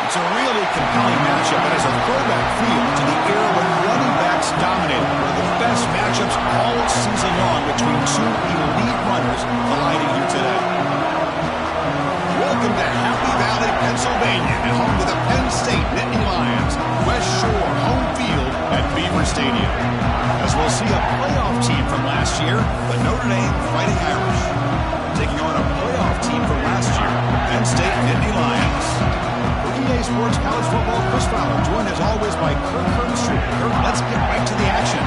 It's a really compelling matchup, and has a throwback feel to the era when running backs dominated. One of the best matchups all season long between two elite runners colliding here today. Welcome to Happy Valley, Pennsylvania, and home to the Penn State Nittany Lions. West Shore home field at Beaver Stadium. As we'll see a playoff team from last year, the Notre Dame Fighting Irish, taking on a playoff team from last year, the Penn State Nittany Lions. EA Sports College Football, Chris Fowler, joined as always by Kirk Vinostream. Kirk, let's get right to the action.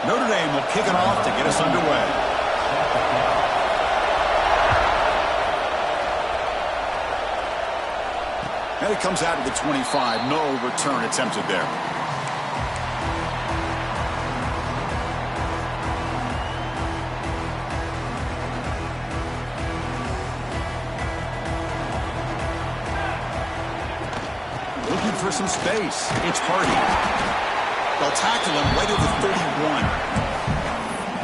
Notre Dame will kick it off to get us underway. And it comes out of the 25. No return attempted there. Looking for some space. It's Hardy. They'll tackle him right at the 31.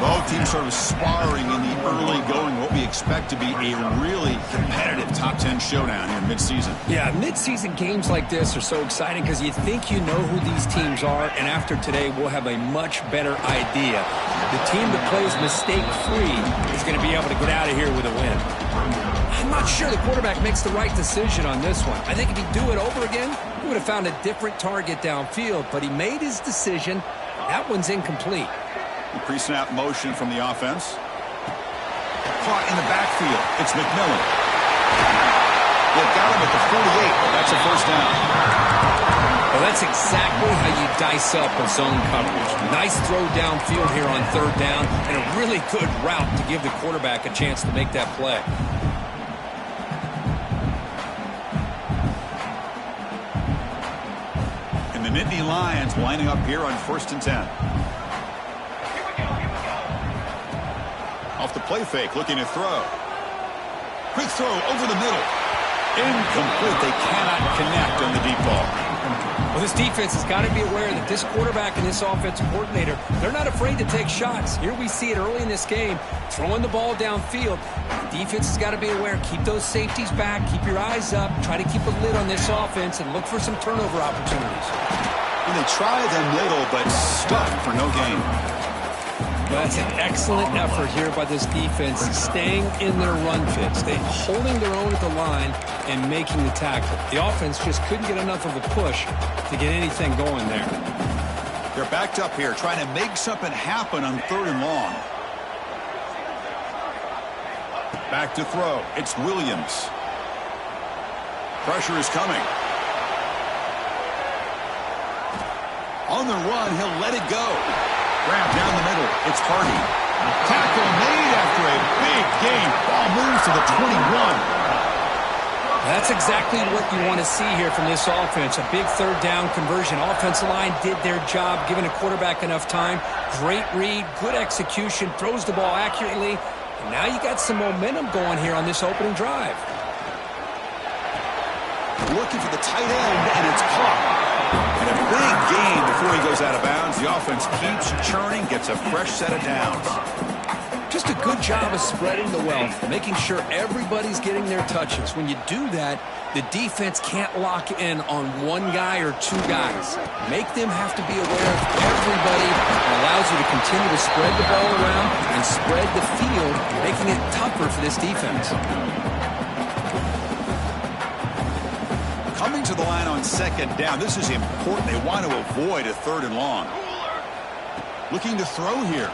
Both teams sort of sparring in the early going, what we expect to be a really competitive top 10 showdown here mid-season. Yeah, mid-season games like this are so exciting because you think you know who these teams are, and after today we'll have a much better idea. The team that plays mistake-free is going to be able to get out of here with a win. I'm not sure the quarterback makes the right decision on this one. I think if he'd do it over again, he would have found a different target downfield, but he made his decision. That one's incomplete. Pre-snap motion from the offense. Caught in the backfield. It's McMillan. They've got him at the 48. That's a first down. Well, that's exactly how you dice up a zone coverage. Nice throw downfield here on third down, and a really good route to give the quarterback a chance to make that play. And the Nittany Lions lining up here on 1st and 10. Off the play fake, looking to throw. Quick throw over the middle. Incomplete. They cannot connect on the deep ball. Well, this defense has got to be aware that this quarterback and this offensive coordinator, they're not afraid to take shots. Here we see it early in this game, throwing the ball downfield. The defense has got to be aware. Keep those safeties back. Keep your eyes up. Try to keep a lid on this offense and look for some turnover opportunities. And they try the middle, but stuck for no gain. That's an excellent effort here by this defense, staying in their run fit, holding their own at the line and making the tackle. The offense just couldn't get enough of a push to get anything going there. They're backed up here, trying to make something happen on 3rd and long. Back to throw. It's Williams. Pressure is coming. On the run, he'll let it go. Grab down the middle. It's Hardy. Tackle made after a big gain. Ball moves to the 21. That's exactly what you want to see here from this offense. A big 3rd down conversion. Offensive line did their job, giving a quarterback enough time. Great read, good execution, throws the ball accurately. And now you got some momentum going here on this opening drive. Looking for the tight end, and it's caught. And a big gain before he goes out of bounds. The offense keeps churning, gets a fresh set of downs. Just a good job of spreading the wealth, making sure everybody's getting their touches. When you do that, the defense can't lock in on one guy or two guys. Make them have to be aware of everybody and allow allows you to continue to spread the ball around and spread the field, making it tougher for this defense. Coming to the line on second down, this is important. They want to avoid a 3rd and long. Looking to throw here.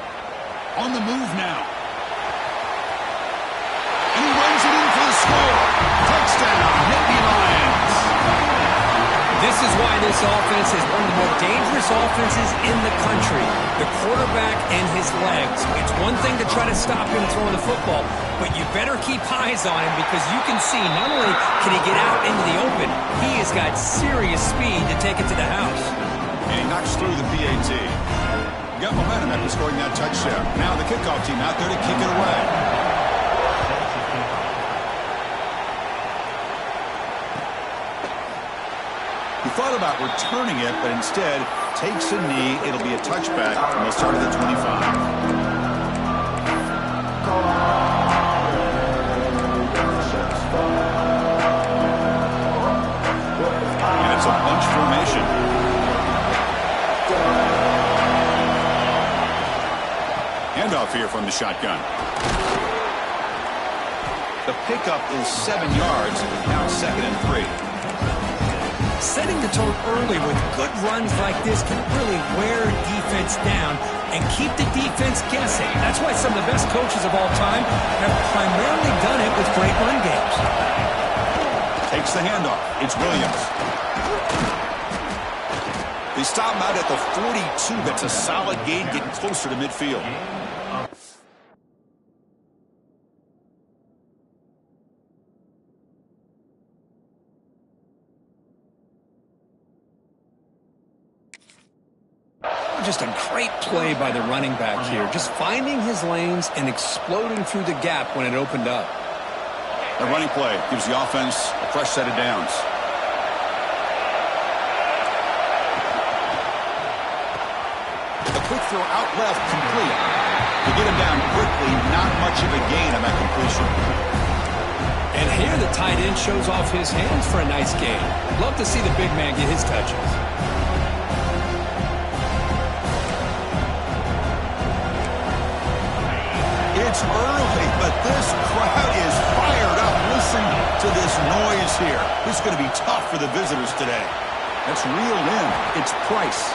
On the move now. And he runs it in for the score. Touchdown, Nittany Lions. This is why this offense is one of the more dangerous offenses in the country. The quarterback and his legs. It's one thing to try to stop him throwing the football, but you better keep eyes on him because you can see not only can he get out into the open, he has got serious speed to take it to the house. And he knocks through the PAT. Got momentum after scoring that touchdown. Now the kickoff team out there to kick it away. He thought about returning it, but instead takes a knee. It'll be a touchback, and they'll start at the 25. And it's a bunch formation. Handoff here from the shotgun. The pickup is 7 yards. Now 2nd and 3. Setting the tone early with good runs like this can really wear a defense down and keep the defense guessing. That's why some of the best coaches of all time have primarily done it with great run games. Takes the handoff. It's Williams. They stop him out at the 42. That's a solid gain, getting closer to midfield. Just a great play by the running back here. Just finding his lanes and exploding through the gap when it opened up. The running play gives the offense a fresh set of downs. The quick throw out left, complete. To get him down quickly, not much of a gain on that completion. And here the tight end shows off his hands for a nice gain. Love to see the big man get his touches. It's early, but this crowd is fired up. Listen to this noise here. This is going to be tough for the visitors today. That's reeled in. It's Price.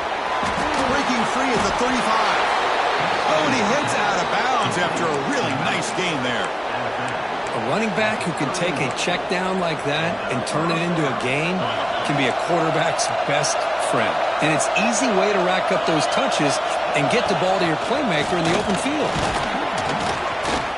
Breaking free at the 35. Oh, and he heads out of bounds after a really nice game there. A running back who can take a check down like that and turn it into a gain can be a quarterback's best friend. And it's an easy way to rack up those touches and get the ball to your playmaker in the open field.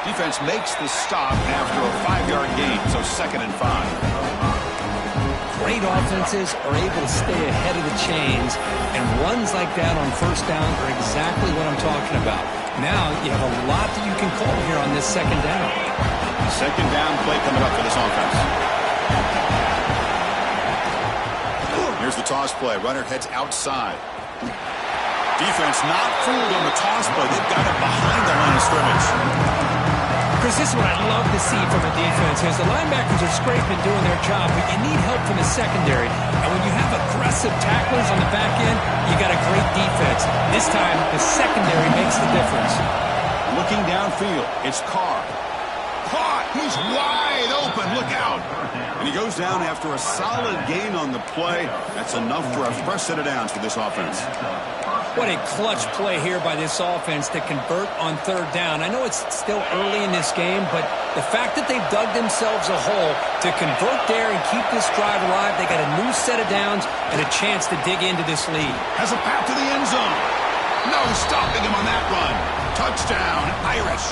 Defense makes the stop after a 5-yard gain, so 2nd and 5. Great offenses are able to stay ahead of the chains, and runs like that on 1st down are exactly what I'm talking about. Now you have a lot that you can call here on this 2nd down. 2nd down play coming up for this offense. Here's the toss play. Runner heads outside. Defense not fooled on the toss play. They've got it behind the line of scrimmage. Chris, this is what I love to see from a defense is the linebackers are scraping, doing their job, but you need help from the secondary. And when you have aggressive tacklers on the back end, you got a great defense. This time, the secondary makes the difference. Looking downfield, it's Carr. Caught! He's wide open. Look out! And he goes down after a solid gain on the play. That's enough for a fresh set of downs for this offense. What a clutch play here by this offense to convert on 3rd down. I know it's still early in this game, but the fact that they've dug themselves a hole to convert there and keep this drive alive, they got a new set of downs and a chance to dig into this lead. Has a path to the end zone. No stopping him on that run. Touchdown, Irish.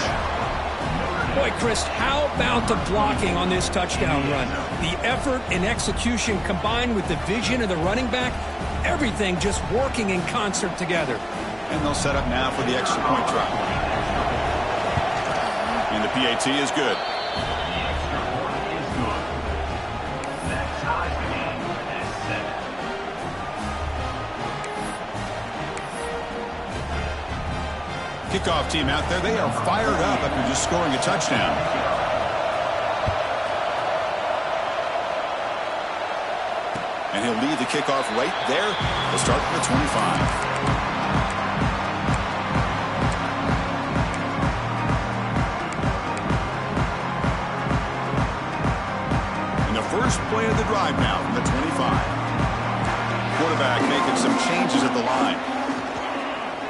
Boy, Chris, how about the blocking on this touchdown run? The effort and execution combined with the vision of the running back, everything just working in concert together. And they'll set up now for the extra point try. And the PAT is good. Kickoff team out there, they are fired up after just scoring a touchdown. And he'll lead the kickoff right there. They'll start from the 25. play of the drive now from the 25. Quarterback making some changes at the line.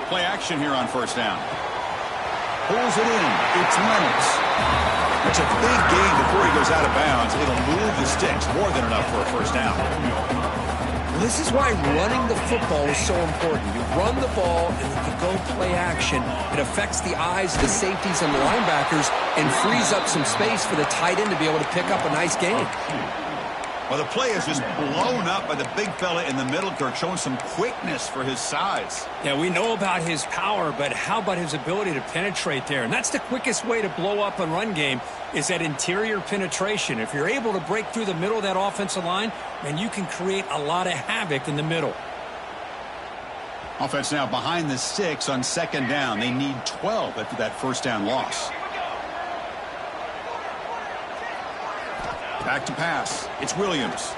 Play action here on first down. Pulls it in. It's Reynolds. It's a big gain before he goes out of bounds. It'll move the sticks more than enough for a first down. Well, this is why running the football is so important. You run the ball and then you go play action. It affects the eyes of the safeties and the linebackers and frees up some space for the tight end to be able to pick up a nice gain. Well, the play is just blown up by the big fella in the middle, Kirk, showing some quickness for his size. Yeah, we know about his power, but how about his ability to penetrate there? And that's the quickest way to blow up a run game is that interior penetration. If you're able to break through the middle of that offensive line, then you can create a lot of havoc in the middle. Offense now behind the sticks on second down. They need 12 after that first down loss. Back to pass. It's Williams.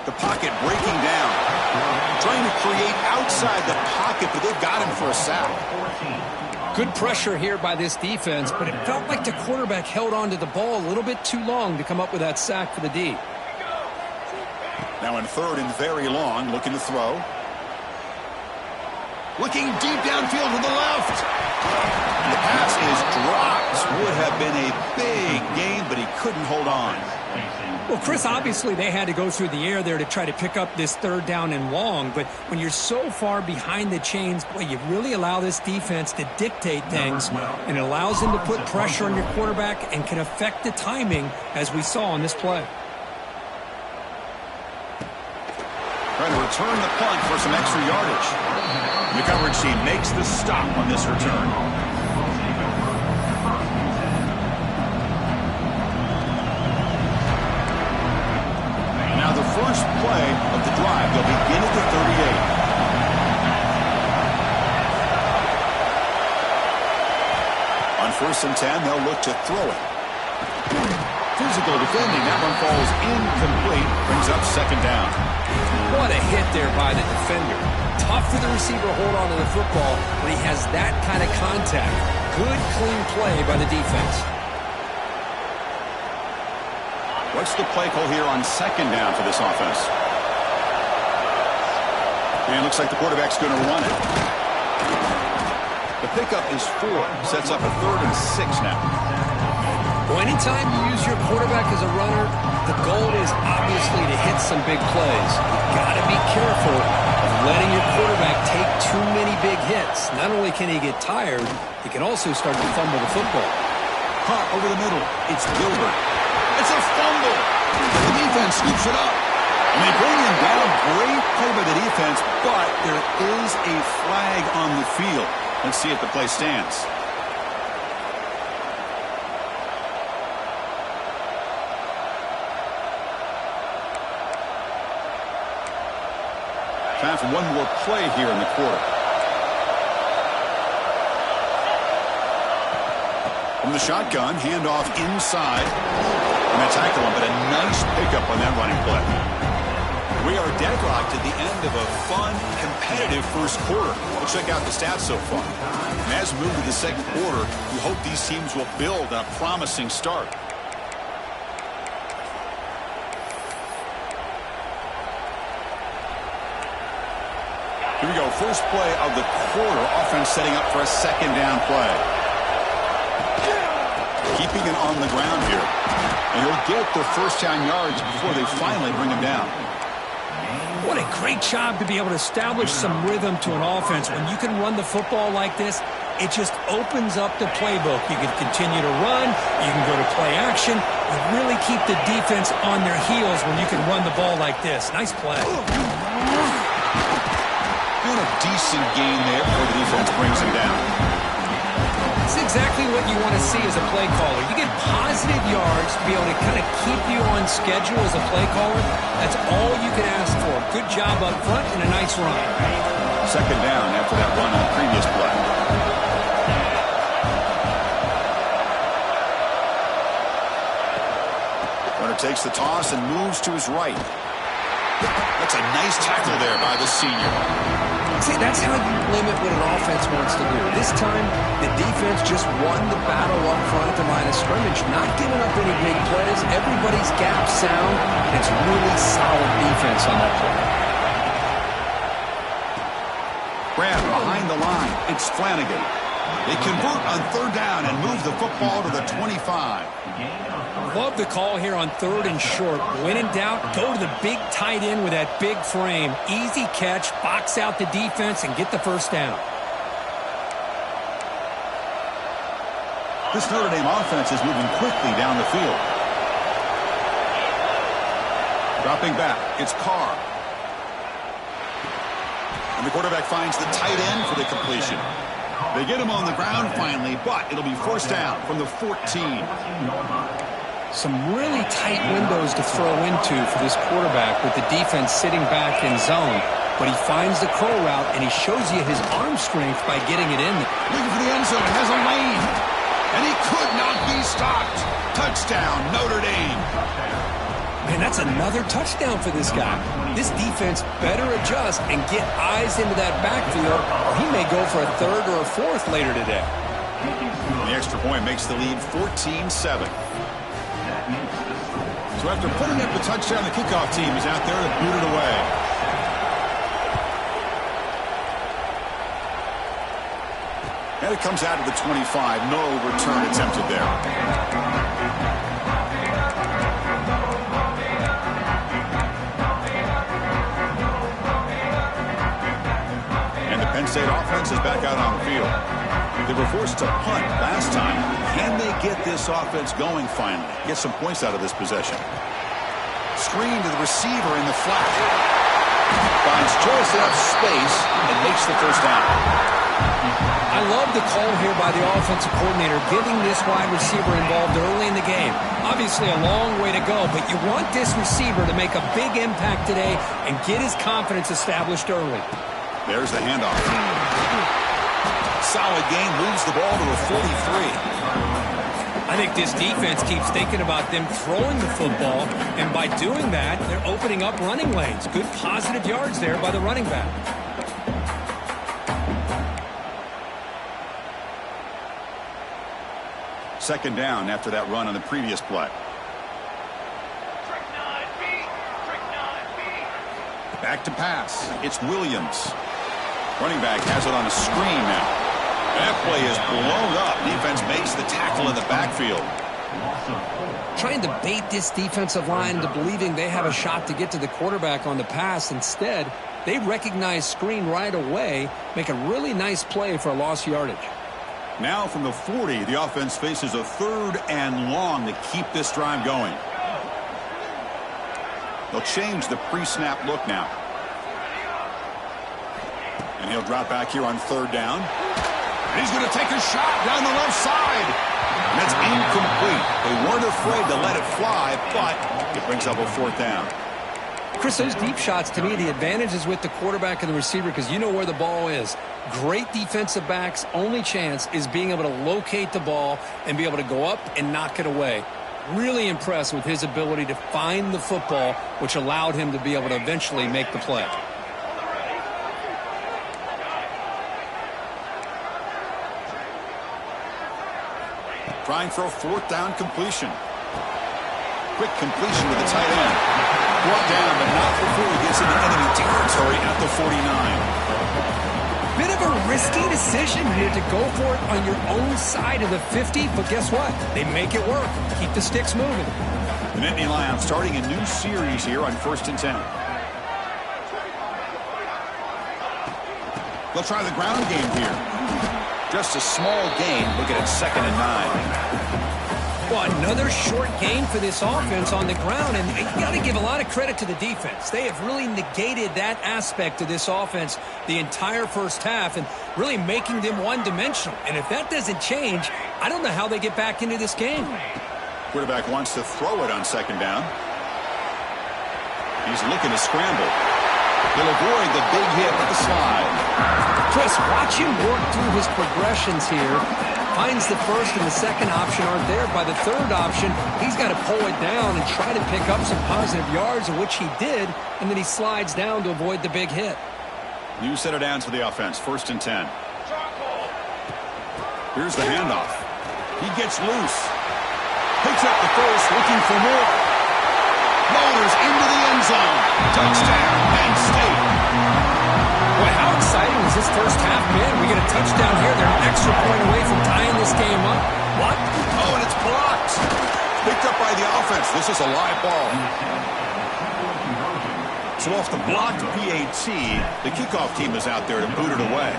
The pocket breaking down. Trying to create outside the pocket, but they've got him for a sack. Good pressure here by this defense, but it felt like the quarterback held on to the ball a little bit too long to come up with that sack for the D. Now in third and very long, looking to throw. Looking deep downfield to the left. And the pass is dropped. Would have been a big gain, but he couldn't hold on. Well, Chris, obviously they had to go through the air there to try to pick up this third down and long, but when you're so far behind the chains, boy, you really allow this defense to dictate things, and it allows them to put pressure on your quarterback and can affect the timing, as we saw on this play. Trying to return the punt for some extra yardage. The coverage team makes the stop on this return. Now the first play of the drive, they'll begin at the 38. On first and 10, they'll look to throw it. Physical defending. That one falls incomplete. Brings up second down. What a hit there by the defender. Tough for the receiver to hold on to the football when he has that kind of contact. Good, clean play by the defense. What's the play call here on second down for this offense? And it looks like the quarterback's going to run it. The pickup is 4. Sets up a 3rd and 6 now. Well, anytime you use your quarterback as a runner, the goal is obviously to hit some big plays. You've got to be careful of letting your quarterback take too many big hits. Not only can he get tired, he can also start to fumble the football. Caught over the middle. It's Gilbert. It's a fumble. The defense scoops it up. And they bring him down. Great play by the defense, but there is a flag on the field. Let's see if the play stands. Time for one more play here in the quarter. From the shotgun, handoff inside. And they tackle him, but a nice pickup on that running play. We are deadlocked at the end of a fun, competitive first quarter. We'll check out the stats so far. And as we move to the second quarter, we hope these teams will build on a promising start. Here we go. First play of the quarter. Offense setting up for a second down play. Keeping it on the ground here. And he'll get the first down yards before they finally bring him down. What a great job to be able to establish some rhythm to an offense. When you can run the football like this, it just opens up the playbook. You can continue to run. You can go to play action. You really keep the defense on their heels when you can run the ball like this. Nice play. And a decent gain there before the defense brings him down. That's exactly what you want to see as a play caller. You get positive yards to be able to kind of keep you on schedule as a play caller. That's all you can ask for. Good job up front and a nice run. Second down after that run on the previous play. Runner takes the toss and moves to his right. That's a nice tackle there by the senior. See, that's how you limit what an offense wants to do. This time, the defense just won the battle up front at the line of scrimmage, not giving up any big plays. Everybody's gap sound. It's really solid defense on that play. Grab behind the line. It's Flanagan. They convert on third down and move the football to the 25. Love the call here on third and short. When in doubt, go to the big tight end with that big frame. Easy catch, box out the defense, and get the first down. This Notre Dame offense is moving quickly down the field. Dropping back, it's Carr. And the quarterback finds the tight end for the completion. They get him on the ground finally, but it'll be first down from the 14. Some really tight windows to throw into for this quarterback with the defense sitting back in zone. But he finds the crow route, and he shows you his arm strength by getting it in. Looking for the end zone, has a lane. And he could not be stopped. Touchdown, Notre Dame. Man, that's another touchdown for this guy. This defense better adjust and get eyes into that backfield, or he may go for a third or a fourth later today. The extra point makes the lead 14-7. So after putting up the touchdown, the kickoff team is out there to boot it away. And it comes out of the 25. No return attempted there. And the Penn State offense is back out on the field. They were forced to punt last time. Can they get this offense going finally? Get some points out of this possession. Screen to the receiver in the flat. Finds just enough space and makes the first down. I love the call here by the offensive coordinator, getting this wide receiver involved early in the game. Obviously a long way to go, but you want this receiver to make a big impact today and get his confidence established early. There's the handoff. Solid gain, moves the ball to a 43. I think this defense keeps thinking about them throwing the football, and by doing that, they're opening up running lanes. Good positive yards there by the running back. Second down after that run on the previous play. Back to pass. It's Williams. Running back has it on a screen now. That play is blown up. Defense makes the tackle in the backfield. Trying to bait this defensive line into believing they have a shot to get to the quarterback on the pass. Instead, they recognize screen right away, make a really nice play for a lost yardage. Now from the 40, the offense faces a third and long to keep this drive going. They'll change the pre-snap look now. And he'll drop back here on third down. And he's going to take a shot down the left side. And that's incomplete. They weren't afraid to let it fly, but it brings up a fourth down. Chris, those deep shots, to me, the advantage is with the quarterback and the receiver because you know where the ball is. Great defensive backs' only chance is being able to locate the ball and be able to go up and knock it away. Really impressed with his ability to find the football, which allowed him to be able to eventually make the play. Trying for a fourth down completion. Quick completion to the tight end. Brought down, but not before he gets into enemy territory at the 49. Bit of a risky decision here to go for it on your own side of the 50, but guess what? They make it work. Keep the sticks moving. The Nittany Lions starting a new series here on 1st and 10. They'll try the ground game here. Just a small gain. Looking at 2nd and 9. Well, another short gain for this offense on the ground, and you got to give a lot of credit to the defense. They have really negated that aspect of this offense the entire first half and really making them one-dimensional. And if that doesn't change, I don't know how they get back into this game. Quarterback wants to throw it on 2nd down. He's looking to scramble. He'll avoid the big hit with the slide. Chris, watch him work through his progressions here. Finds the first and the second option aren't there. By the third option, he's got to pull it down and try to pick up some positive yards, of which he did, and then he slides down to avoid the big hit. You set it down to the offense. 1st and 10. Here's the handoff. He gets loose. Picks up the first, looking for more. Motors into the end zone. Touchdown, Penn State. Boy, how exciting has this first half been? We get a touchdown here. They're an extra point away from tying this game up. What? Oh, and it's blocked. Picked up by the offense. This is a live ball. So off the blocked PAT, the kickoff team is out there to boot it away.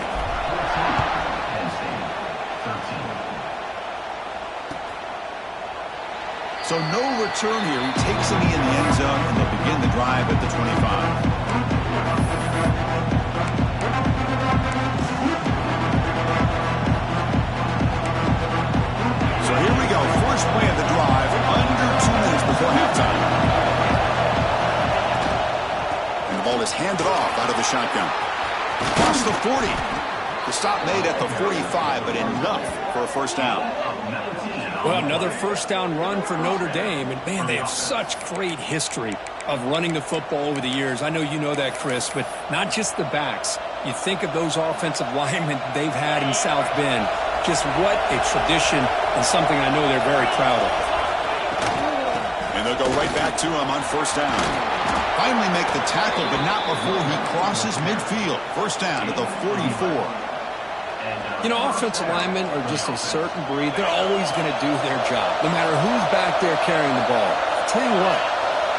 So no return here. He takes a knee in the end zone, and they'll begin the drive at the 25. So here we go. First play of the drive, under 2 minutes before halftime. And the ball is handed off out of the shotgun. Across the 40. The stop made at the 45, but enough for a first down. Well, another first down run for Notre Dame. And, man, they have such great history of running the football over the years. I know you know that, Chris, but not just the backs. You think of those offensive linemen they've had in South Bend. Just what a tradition and something I know they're very proud of. And they'll go right back to him on first down. Finally make the tackle, but not before he crosses midfield. First down at the 44. You know, offensive linemen are just a certain breed. They're always going to do their job, no matter who's back there carrying the ball. I'll tell you what,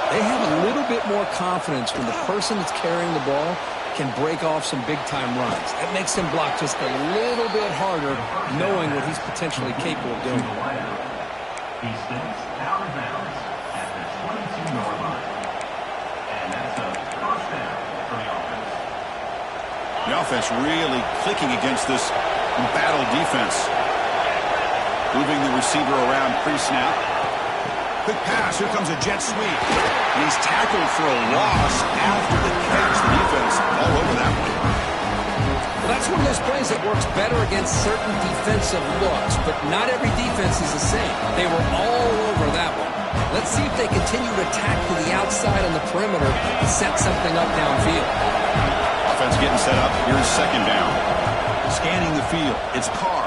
they have a little bit more confidence when the person that's carrying the ball can break off some big-time runs. That makes him block just a little bit harder, knowing what he's potentially capable of doing. He steps out of bounds at the 22-yard line. And that's a first down for the offense. The offense really clicking against this embattled defense. Moving the receiver around pre-snap. Quick pass. Here comes a jet sweep. And he's tackled for a loss after the catch. The defense all over that one. Well, that's one of those plays that works better against certain defensive looks, but not every defense is the same. They were all over that one. Let's see if they continue to attack to the outside on the perimeter and set something up downfield. Offense getting set up. Here's second down. Scanning the field. It's Carr.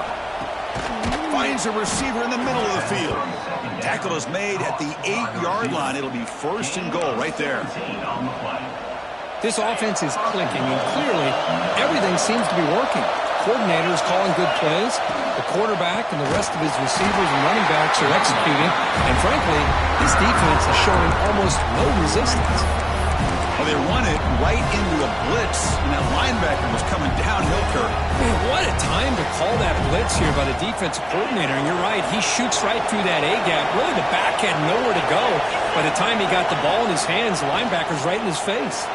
Finds a receiver in the middle of the field. Tackle is made at the 8-yard line. It'll be first and goal right there. This offense is clicking, and clearly everything seems to be working. Coordinator is calling good plays. The quarterback and the rest of his receivers and running backs are executing. And frankly, this defense is showing almost no resistance. Well, they run it right into a blitz, and that linebacker was coming downhill, Kirk. Man, what a time to call that blitz here by the defensive coordinator. And you're right, he shoots right through that A-gap. Really, the back had nowhere to go. By the time he got the ball in his hands, the linebacker's right in his face.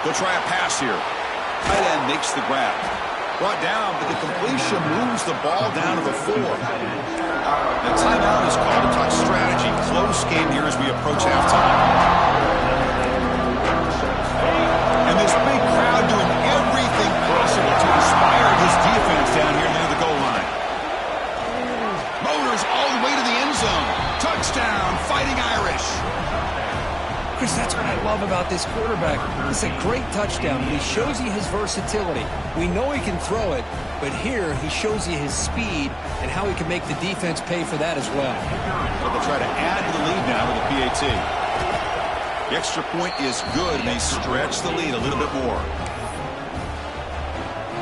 They'll try a pass here. Tight end makes the grab. Brought down, but the completion moves the ball down to the 4. The timeout is called to talk strategy. Close game here as we approach halftime. And this big crowd doing everything possible to inspire his defense down here near the goal line. Motors all the way to the end zone. Touchdown, Fighting Irish. Chris, that's what I love about this quarterback. It's a great touchdown, but he shows you his versatility. We know he can throw it, but here he shows you his speed and how he can make the defense pay for that as well. But they'll try to add to the lead now with the PAT. The extra point is good, and they stretch the lead a little bit more.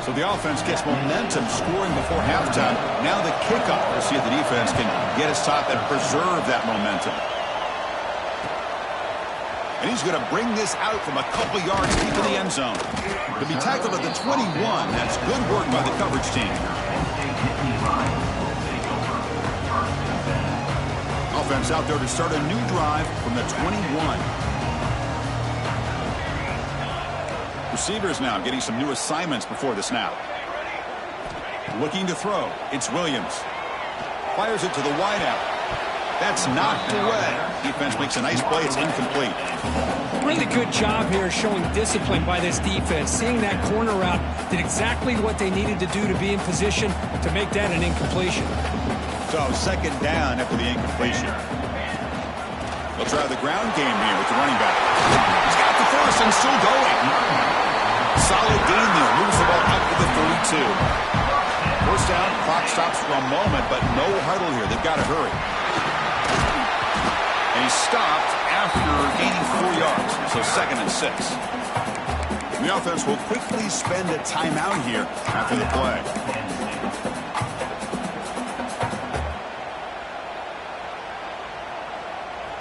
So the offense gets momentum scoring before halftime. Now the kickoff. We'll see if the defense can get his top and preserve that momentum. And he's going to bring this out from a couple yards deep in the end zone. To be tackled at the 21, that's good work by the coverage team. Offense out there to start a new drive from the 21. Receivers now getting some new assignments before the snap. Looking to throw. It's Williams. Fires it to the wideout. That's knocked away. Defense makes a nice play. It's incomplete. Really good job here showing discipline by this defense. Seeing that corner route did exactly what they needed to do to be in position to make that an incompletion. So second down after the incompletion. They'll try the ground game here with the running back. He's got the first and still going. Solid gain there. Moves the ball out to the 32. First down, clock stops for a moment, but no huddle here. They've got to hurry. And he stopped after gaining 4 yards, so 2nd and 6. The offense will quickly spend a timeout here after the play.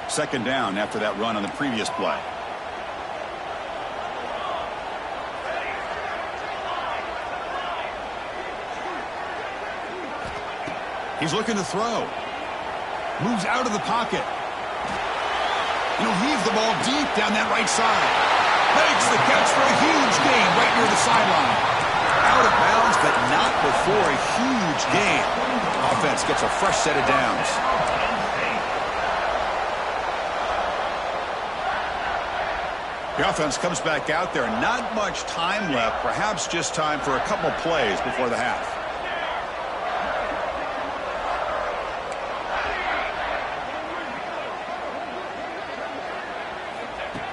Second down after that run on the previous play. He's looking to throw. Moves out of the pocket. And he'll heave the ball deep down that right side. Makes the catch for a huge gain right near the sideline. Out of bounds, but not before a huge gain. Offense gets a fresh set of downs. The offense comes back out there. Not much time left. Perhaps just time for a couple plays before the half.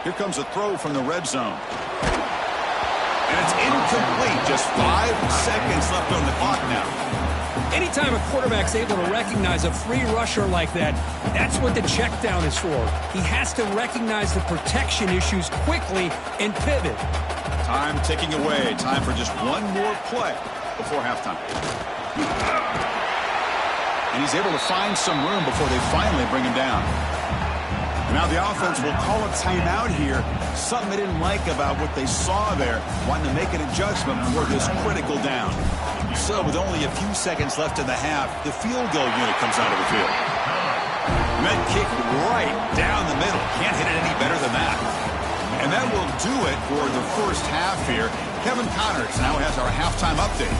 Here comes a throw from the red zone. And it's incomplete. Just 5 seconds left on the clock now. Anytime a quarterback's able to recognize a free rusher like that, that's what the check down is for. He has to recognize the protection issues quickly and pivot. Time ticking away. Time for just one more play before halftime. And he's able to find some room before they finally bring him down. Now the offense will call a timeout here. Something they didn't like about what they saw there. Wanting to make an adjustment for this critical down. So with only a few seconds left in the half, the field goal unit comes out of the field. Met kick right down the middle. Can't hit it any better than that. And that will do it for the first half here. Kevin Connors now has our halftime update.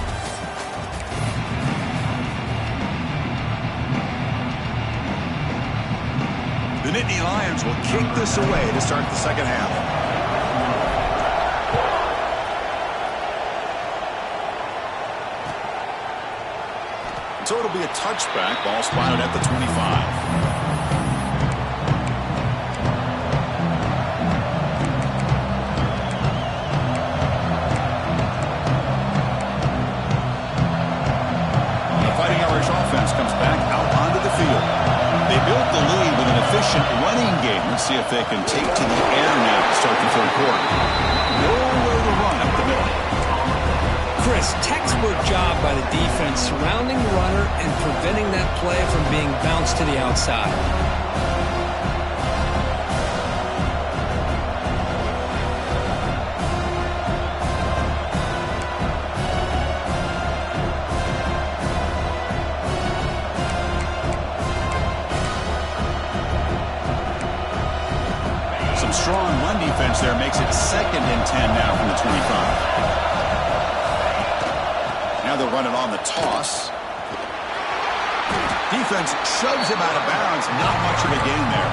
The Nittany Lions will kick this away to start the second half. So it'll be a touchback. Ball spotted at the 25. Offense comes back out onto the field. They built the lead with an efficient running game. Let's see if they can take to the air now to start the third quarter. Nowhere to run up the middle. Chris, textbook job by the defense surrounding the runner and preventing that play from being bounced to the outside. Strong run defense there makes it 2nd and 10 now from the 25. Now they'll run it on the toss. Defense shoves him out of bounds. Not much of a gain there.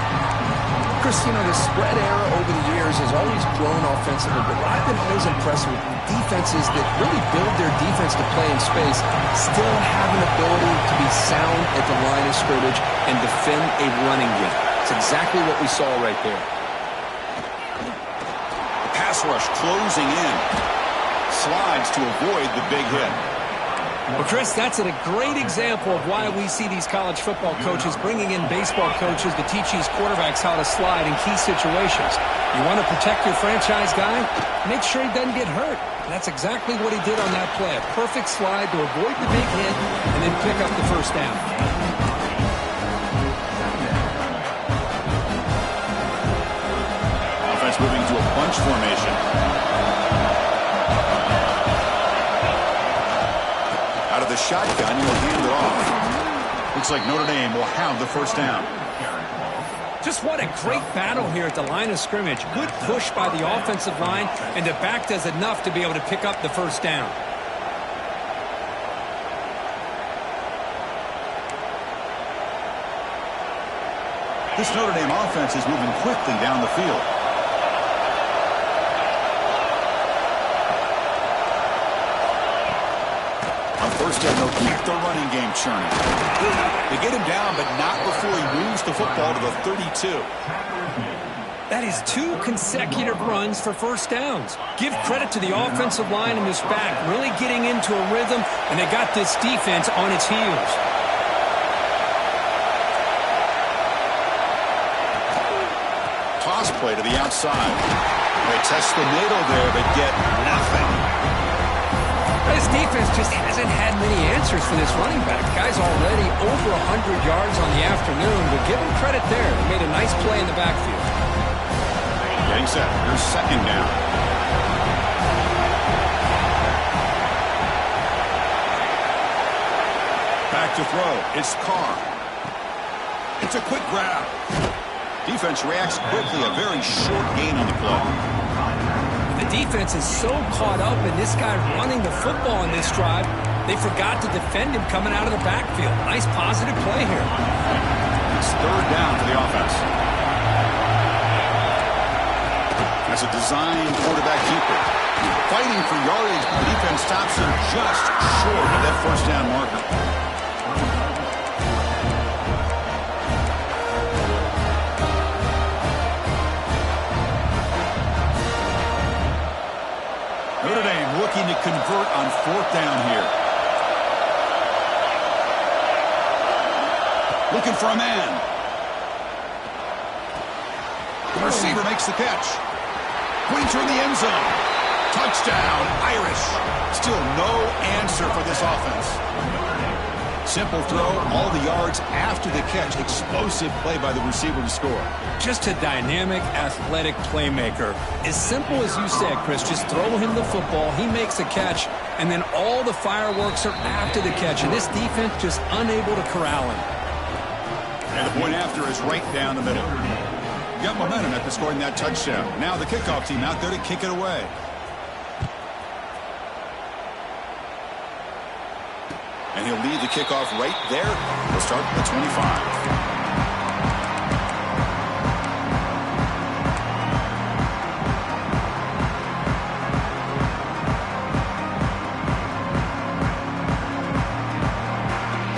Chris, the spread era over the years has always grown offensively, but I've been always impressed with defenses that really build their defense to play in space, still have an ability to be sound at the line of scrimmage and defend a running game. It's exactly what we saw right there. Rush closing in. Slides to avoid the big hit. Well, Chris, that's a great example of why we see these college football coaches bringing in baseball coaches to teach these quarterbacks how to slide in key situations. You want to protect your franchise guy? Make sure he doesn't get hurt. And that's exactly what he did on that play. A perfect slide to avoid the big hit and then pick up the first down. Moving to a bunch formation. Out of the shotgun, he'll hand it off. Looks like Notre Dame will have the first down. Just what a great battle here at the line of scrimmage. Good push by the offensive line, and the back does enough to be able to pick up the first down. This Notre Dame offense is moving quickly down the field. First down, they'll keep the running game churning. They get him down, but not before he moves the football to the 32. That is 2 consecutive runs for first downs. Give credit to the offensive line in this back, really getting into a rhythm, and they got this defense on its heels. Toss play to the outside. They test the middle there, but get nothing. This defense just hasn't had many answers for this running back. The guy's already over 100 yards on the afternoon, but give him credit there. He made a nice play in the backfield. Getting set. Here's second down. Back to throw. It's Carr. It's a quick grab. Defense reacts quickly. A very short gain on the play. The defense is so caught up in this guy running the football in this drive, they forgot to defend him coming out of the backfield. Nice positive play here. It's third down for the offense. That's a designed quarterback keeper. Fighting for yardage, but the defense stops him just short of that first down marker. Notre Dame looking to convert on fourth down here. Looking for a man. The receiver makes the catch. Pointer in the end zone. Touchdown, Irish. Still no answer for this offense. Simple throw, all the yards after the catch. Explosive play by the receiver to score. Just a dynamic, athletic playmaker. As simple as you said, Chris, just throw him the football, he makes a catch, and then all the fireworks are after the catch, and this defense just unable to corral him. And the point after is right down the middle. Got momentum after scoring that touchdown. Now the kickoff team out there to kick it away. And he'll lead the kickoff right there. He'll start at the 25.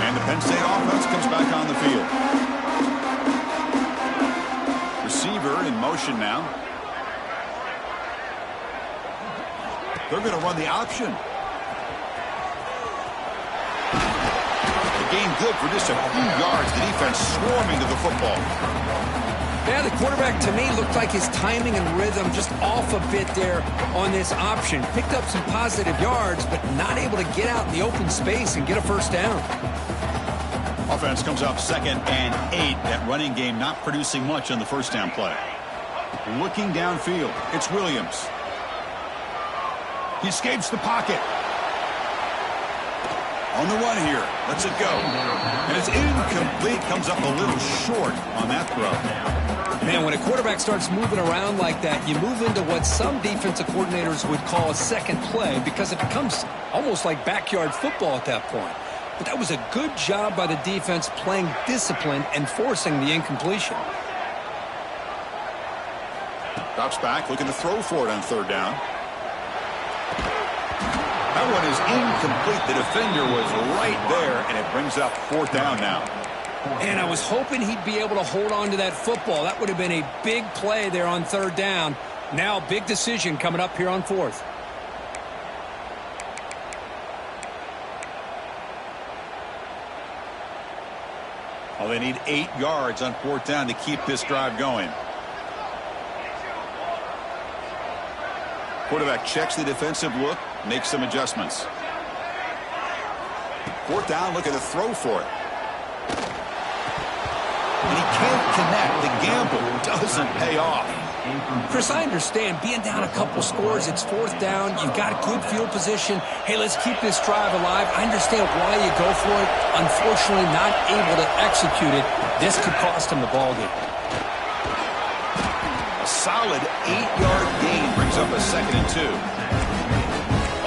And the Penn State offense comes back on the field. Receiver in motion now. They're going to run the option. Gain good for just a few yards. The defense swarming to the football. Yeah, the quarterback to me looked like his timing and rhythm just off a bit there on this option. Picked up some positive yards, but not able to get out in the open space and get a first down. Offense comes up 2nd and 8. That running game not producing much on the first down play. Looking downfield, it's Williams. He escapes the pocket. On the run here. Lets it go. And it's incomplete. Comes up a little short on that throw. Man, when a quarterback starts moving around like that, you move into what some defensive coordinators would call a second play because it becomes almost like backyard football at that point. But that was a good job by the defense playing discipline and forcing the incompletion. Drops back, looking to throw for it on third down. That one is incomplete. The defender was right there, and it brings up fourth down now. And I was hoping he'd be able to hold on to that football. That would have been a big play there on third down. Now, big decision coming up here on fourth. Well, they need 8 yards on fourth down to keep this drive going. Quarterback checks the defensive look, makes some adjustments. Fourth down, looking to throw for it. And he can't connect. The gamble doesn't pay off. Chris, I understand being down a couple scores, it's fourth down, you've got good field position. Hey, let's keep this drive alive. I understand why you go for it. Unfortunately, not able to execute it. This could cost him the ballgame. A solid 8-yard gain brings up a 2nd and 2.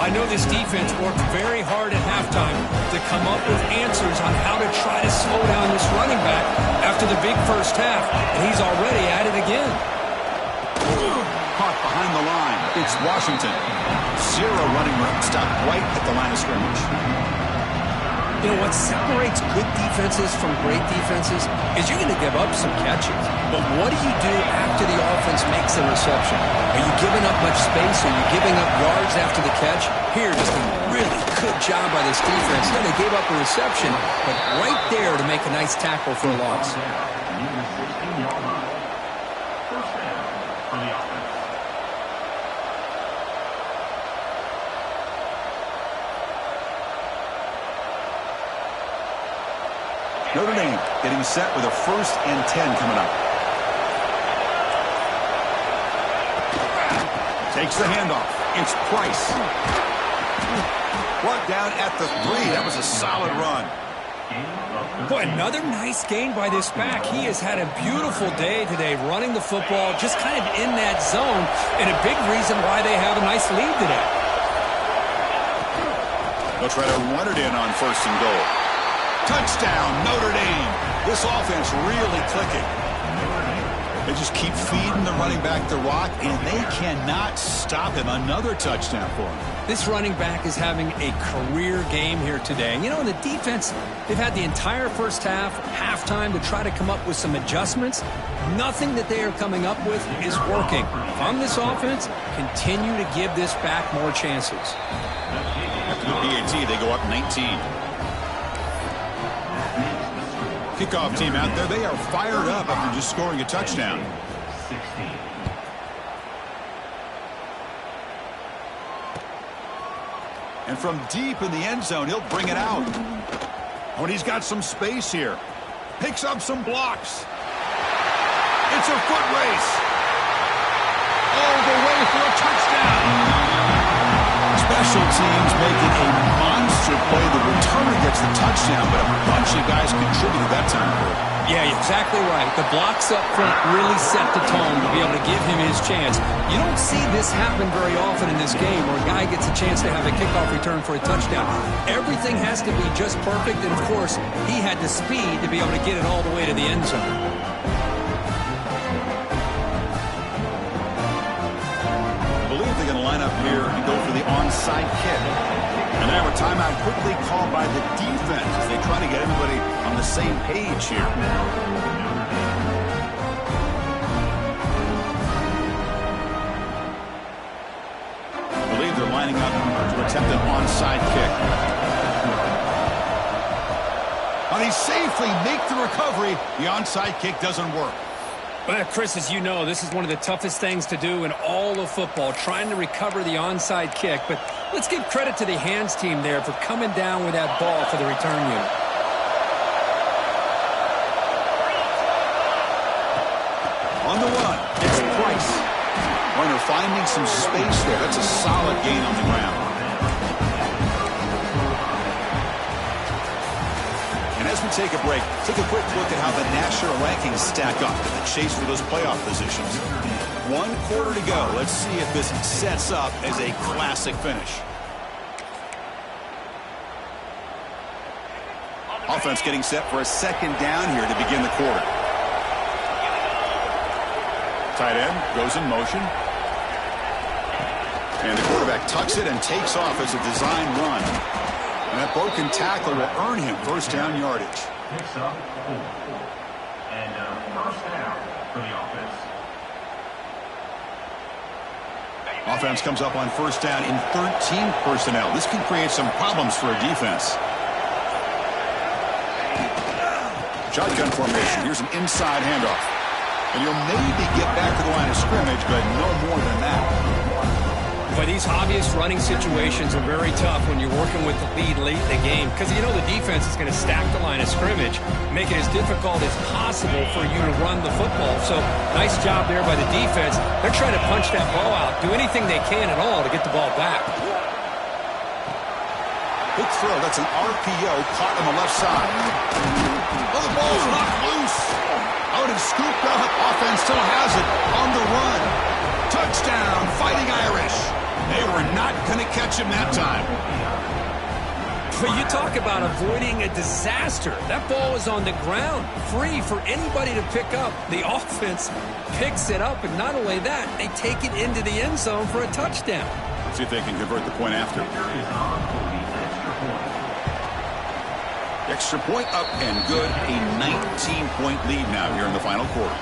I know this defense worked very hard at halftime to come up with answers on how to try to slow down this running back after the big first half, and he's already at it again. Caught behind the line. It's Washington. 0 running room. Stopped right at the line of scrimmage. You know, what separates good defenses from great defenses is you're going to give up some catches. But what do you do after the offense makes a reception? Are you giving up much space? Are you giving up yards after the catch? Here, just a really good job by this defense. Yeah, they gave up a reception, but right there to make a nice tackle for a loss. Notre Dame getting set with a 1st and 10 coming up. Takes the handoff. It's Price. Brought down at the 3. That was a solid run. Boy, another nice gain by this back. He has had a beautiful day today running the football, just kind of in that zone, and a big reason why they have a nice lead today. They'll try to run it in on 1st and goal. Touchdown, Notre Dame. This offense really clicking. They just keep feeding the running back the rock, and they cannot stop him. Another touchdown for him. This running back is having a career game here today. And, you know, in the defense, they've had the entire first half, halftime, to try to come up with some adjustments. Nothing that they are coming up with is working. On this offense, continue to give this back more chances. After the PAT, they go up 19. Kickoff team out there, they are fired up after just scoring a touchdown. 16. And from deep in the end zone, he'll bring it out. Oh, and he's got some space here. Picks up some blocks. It's a foot race. All the way for a touchdown. Special teams making a monster play. The returner gets the touchdown, but a bunch of guys contributed that time. Yeah, exactly right. The blocks up front really set the tone to be able to give him his chance. You don't see this happen very often in this game where a guy gets a chance to have a kickoff return for a touchdown. Everything has to be just perfect, and of course, he had the speed to be able to get it all the way to the end zone. I believe they're going to line up here and go for the onside kick. And now a timeout quickly called by the defense as they try to get everybody on the same page here. I believe they're lining up to attempt an onside kick. Now they safely make the recovery. The onside kick doesn't work. Well, Chris, as you know, this is one of the toughest things to do in all of football, trying to recover the onside kick. But let's give credit to the hands team there for coming down with that ball for the return unit. On the run, it's Price. Runner finding some space there. That's a solid gain on the ground. As we take a break, take a quick look at how the national rankings stack up in the chase for those playoff positions. 1 quarter to go. Let's see if this sets up as a classic finish. Offense getting set for a 2nd down here to begin the quarter. Tight end goes in motion. And the quarterback tucks it and takes off as a design run. And that broken tackle will earn him 1st down yardage. Picks up 4. And 1st down for the offense. Offense comes up on 1st down in 13 personnel. This can create some problems for a defense. Shotgun formation. Here's an inside handoff. And you'll maybe get back to the line of scrimmage, but no more than that. But these obvious running situations are very tough when you're working with the lead late in the game because you know the defense is going to stack the line of scrimmage, make it as difficult as possible for you to run the football. So nice job there by the defense. They're trying to punch that ball out, do anything they can at all to get the ball back. Big throw. That's an RPO caught on the left side. Oh, the ball's knocked loose. Out and scooped up. Offense still has it on the run. Touchdown, Fighting Irish. They were not going to catch him that time. But you talk about avoiding a disaster. That ball is on the ground, free for anybody to pick up. The offense picks it up, and not only that, they take it into the end zone for a touchdown. See if they can convert the point after. Extra point up and good. A 19-point lead now here in the final quarter.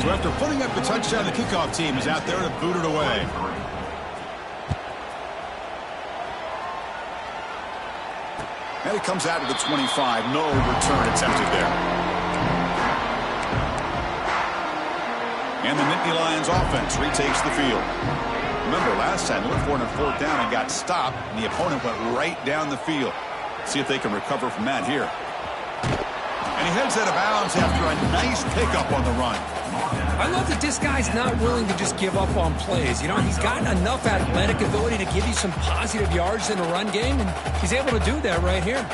So after putting up the touchdown, the kickoff team is out there to boot it away. And it comes out to the 25. No return attempted there. And the Nittany Lions offense retakes the field. Remember, last time they went for it on 4th down and got stopped, and the opponent went right down the field. See if they can recover from that here. And he heads out of bounds after a nice pickup on the run. I love that this guy's not willing to just give up on plays. You know, he's got enough athletic ability to give you some positive yards in the run game, and he's able to do that right here.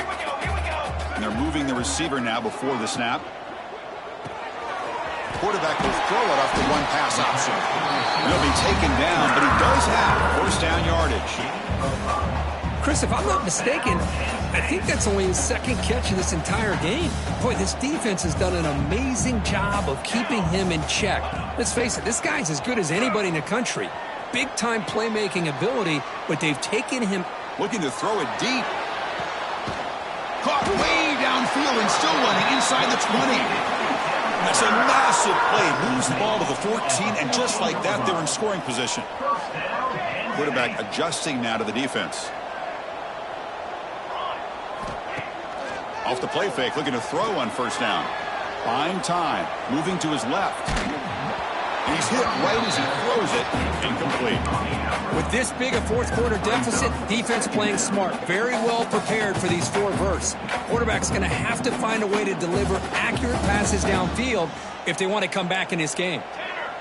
And they're moving the receiver now before the snap. Quarterback will throw it off the one pass option. He'll be taken down, but he does have 1st down yardage. Chris, if I'm not mistaken, I think that's only his 2nd catch of this entire game. Boy, this defense has done an amazing job of keeping him in check. Let's face it, this guy's as good as anybody in the country. Big-time playmaking ability, but they've taken him. Looking to throw it deep. Caught way downfield and still running inside the 20. That's a massive play. Moves the ball to the 14, and just like that, they're in scoring position. Quarterback adjusting now to the defense. Off the play fake, looking to throw on 1st down. Buying time, moving to his left. And he's hit right as he throws it. Incomplete. With this big a 4th quarter deficit, defense playing smart. Very well prepared for these 4 verts. Quarterback's going to have to find a way to deliver accurate passes downfield if they want to come back in this game.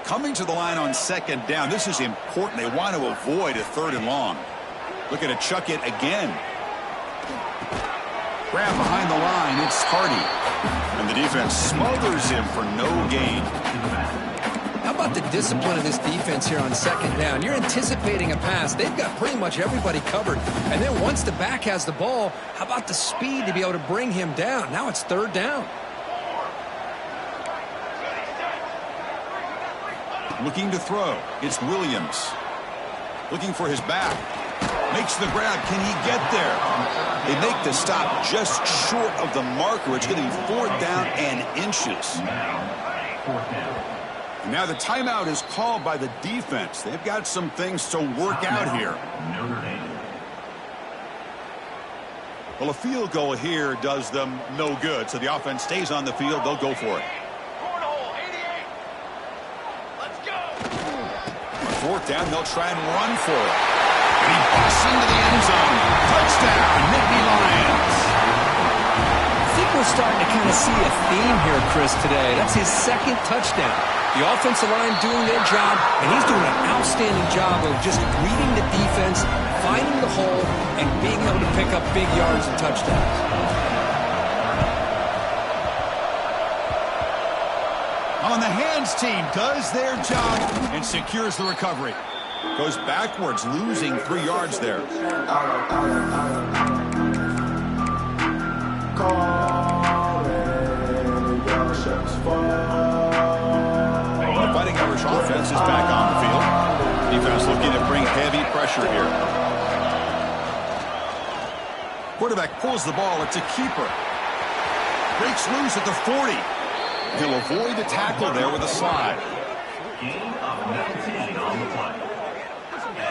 Coming to the line on 2nd down, this is important. They want to avoid a 3rd and long. Looking to chuck it again. Grab behind the line, it's Hardy. And the defense smothers him for no gain. How about the discipline of this defense here on 2nd down? You're anticipating a pass. They've got pretty much everybody covered. And then once the back has the ball, how about the speed to be able to bring him down? Now it's 3rd down. Looking to throw. It's Williams. Looking for his back. Makes the grab. Can he get there? They make the stop just short of the marker. It's going to be 4th down and inches. 4th down. Now the timeout is called by the defense. They've got some things to work out here. Notre Dame. Well, a field goal here does them no good. So the offense stays on the field. They'll go for it. On 4th down, they'll try and run for it. And he busts into the end zone. Touchdown, Nittany Lions. I think we're starting to kind of see a theme here, Chris, today. That's his 2nd touchdown. The offensive line doing their job, and he's doing an outstanding job of just reading the defense, finding the hole, and being able to pick up big yards and touchdowns. On the hands team does their job and secures the recovery. Goes backwards, losing 3 yards there. The Fighting Irish offense is back on the field. Defense looking to bring heavy pressure here. Quarterback pulls the ball. It's a keeper. Breaks loose at the 40. He'll avoid the tackle there with a slide.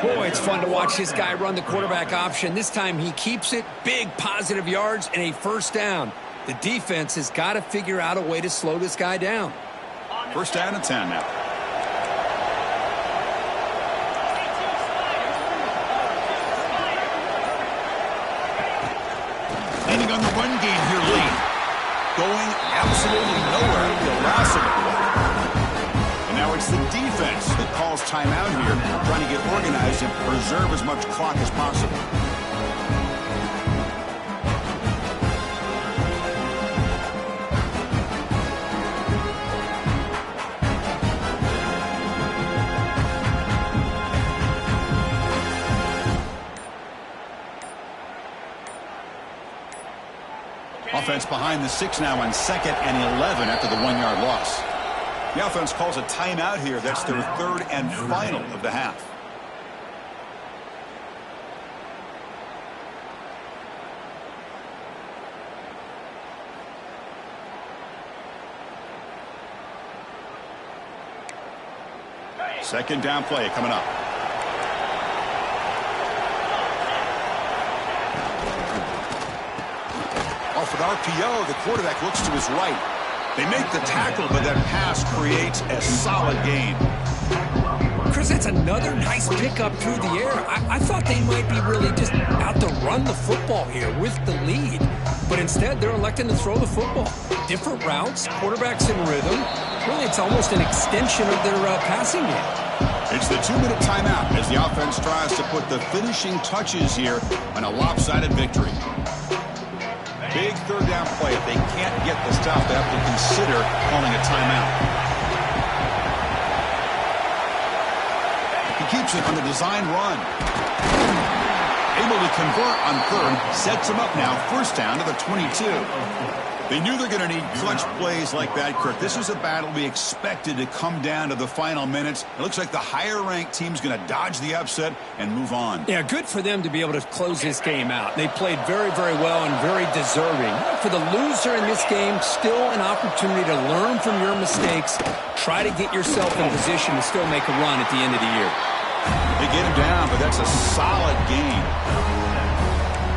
Boy, it's fun to watch this guy run the quarterback option. This time he keeps it, big positive yards, and a 1st down. The defense has got to figure out a way to slow this guy down. 1st down and 10 now. Landing on the run game here late. Going absolutely nowhere. Irascible. And now it's the defense that calls timeout here, trying to get organized and preserve as much clock as possible. Offense behind the 6 now on 2nd and 11 after the 1-yard loss. The offense calls a timeout here. That's their 3rd and final of the half. Second down play coming up. Off with RPO, the quarterback looks to his right. They make the tackle, but that pass creates a solid gain. Chris, that's another nice pickup through the air. I thought they might be really just out to run the football here with the lead. But instead, they're electing to throw the football. Different routes, quarterbacks in rhythm. Really, it's almost an extension of their passing game. It's the 2-minute timeout as the offense tries to put the finishing touches here on a lopsided victory. Big third down play. If they can't get the stop, they have to consider calling a timeout. He keeps it on the design run. Able to convert on third, sets him up now, first down to the 22. They knew they're going to need clutch plays like that, Kirk. This is a battle we expected to come down to the final minutes. It looks like the higher-ranked team's going to dodge the upset and move on. Yeah, good for them to be able to close this game out. They played very, very well and very deserving. For the loser in this game, still an opportunity to learn from your mistakes. Try to get yourself in position to still make a run at the end of the year. They get him down, but that's a solid game.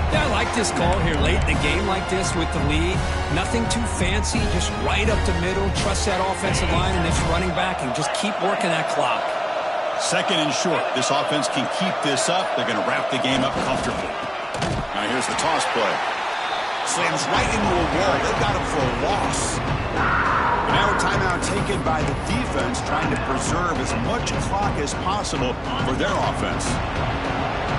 Yeah, I like this call here late in the game like this with the lead. Nothing too fancy, just right up the middle. Trust that offensive line and this running back and just keep working that clock. Second and short. This offense can keep this up. They're going to wrap the game up comfortably. Now here's the toss play. Slams right into a wall. They got him for a loss. Now a timeout taken by the defense, trying to preserve as much clock as possible for their offense.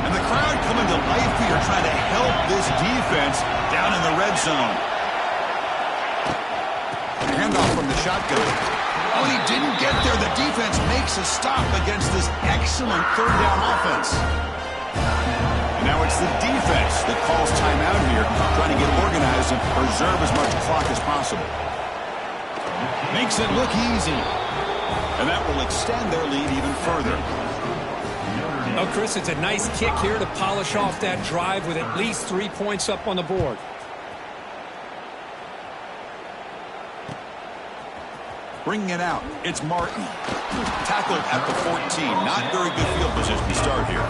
And the crowd coming to life here, trying to help this defense down in the red zone. Handoff from the shotgun. Oh, he didn't get there. The defense makes a stop against this excellent third down offense. And now it's the defense that calls timeout here, trying to get organized and preserve as much clock as possible. Makes it look easy. And that will extend their lead even further. Oh, Chris, it's a nice kick here to polish off that drive with at least 3 points up on the board. Bringing it out, it's Martin. Tackled at the 14. Not very good field position to start here.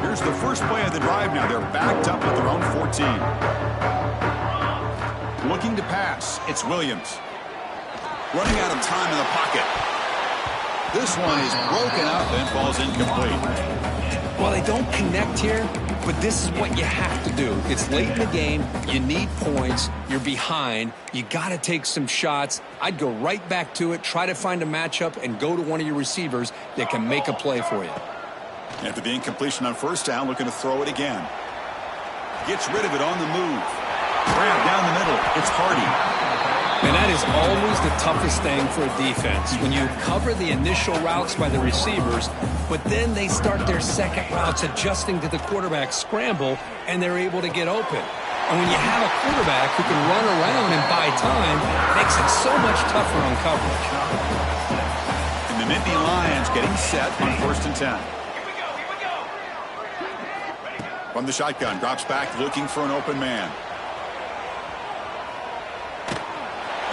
Here's the first play of the drive now. They're backed up at their own 14. Looking to pass, it's Williams. Running out of time in the pocket. This one is broken up and falls incomplete. Well, they don't connect here, but this is what you have to do. It's late in the game. You need points. You're behind. You got to take some shots. I'd go right back to it, try to find a matchup, and go to one of your receivers that can make a play for you. After the incompletion on first down, looking to throw it again. Gets rid of it on the move. Grab down the middle. It's Hardy. And that is always the toughest thing for a defense. When you cover the initial routes by the receivers, but then they start their second routes adjusting to the quarterback scramble, and they're able to get open. And when you have a quarterback who can run around and buy time, it makes it so much tougher on coverage. And the Nittany Lions getting set on 1st and 10. From the shotgun, drops back looking for an open man.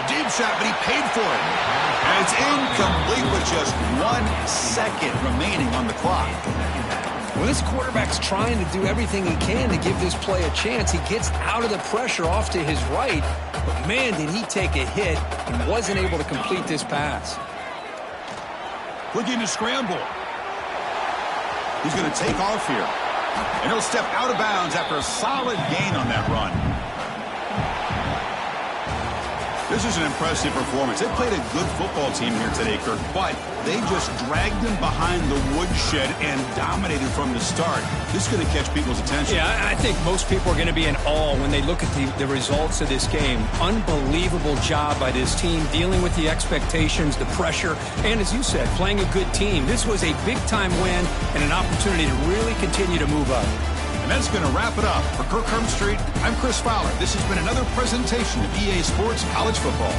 Deep shot, but he paid for it. And it's incomplete with just 1 second remaining on the clock. Well, this quarterback's trying to do everything he can to give this play a chance. He gets out of the pressure off to his right, but man, did he take a hit and wasn't able to complete this pass. Looking to scramble. He's going to take off here. And he'll step out of bounds after a solid gain on that run. This is an impressive performance. They played a good football team here today, Kirk, but they just dragged them behind the woodshed and dominated from the start. This is going to catch people's attention. Yeah, I think most people are going to be in awe when they look at the results of this game. Unbelievable job by this team, dealing with the expectations, the pressure, and as you said, playing a good team. This was a big-time win and an opportunity to really continue to move up. And that's going to wrap it up. For Kirk Street, I'm Chris Fowler. This has been another presentation of EA Sports College Football.